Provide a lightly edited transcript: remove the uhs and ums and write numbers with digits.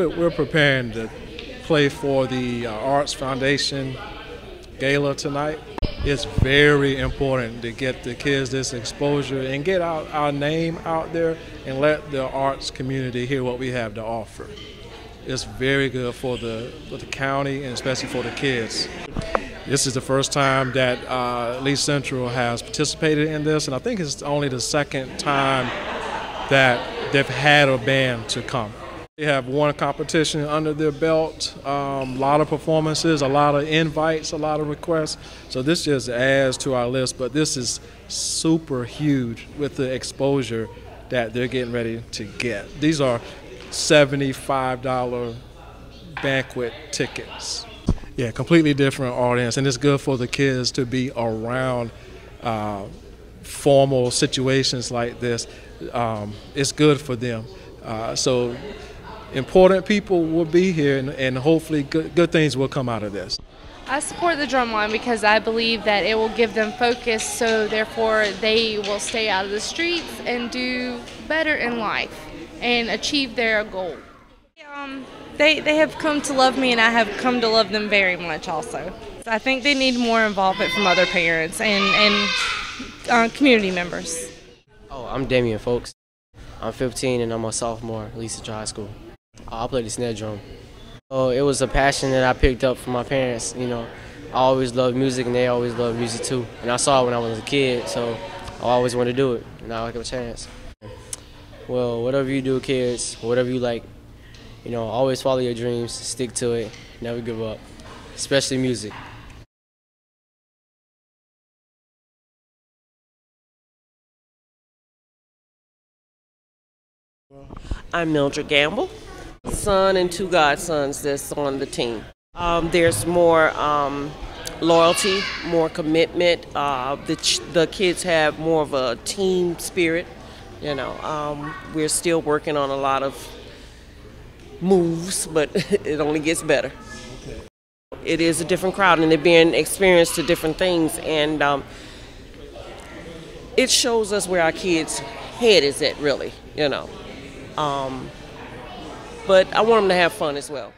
we're preparing to play for the Arts Foundation Gala tonight. It's very important to get the kids this exposure and get our name out there and let the arts community hear what we have to offer. It's very good for the county and especially for the kids. This is the first time that Lee Central has participated in this, and I think it's only the second time that they've had a band to come. They have one competition under their belt, a lot of performances, a lot of invites, a lot of requests. So this just adds to our list, but this is super huge with the exposure that they're getting ready to get. These are $75 banquet tickets. Yeah, completely different audience, and it's good for the kids to be around formal situations like this. It's good for them. So important people will be here, and hopefully good things will come out of this. I support the Drumline because I believe that it will give them focus, so therefore they will stay out of the streets and do better in life and achieve their goal. They have come to love me, and I have come to love them very much also. I think they need more involvement from other parents and community members. Oh, I'm Damian Folks. I'm 15 and I'm a sophomore at Lee Central High School. I play the snare drum. Oh, it was a passion that I picked up from my parents. You know, I always loved music and they always loved music too. And I saw it when I was a kid, so I always wanted to do it, and now I get a chance. Well, whatever you do, kids, whatever you like, you know, always follow your dreams, stick to it, never give up, especially music. I'm Mildred Gamble, son and two godsons that's on the team. There's more loyalty, more commitment. The kids have more of a team spirit. You know, we're still working on a lot of moves, but it only gets better. It is a different crowd, and they're being experienced to different things, and it shows us where our kids' head is at, really. You know. But I want them to have fun as well.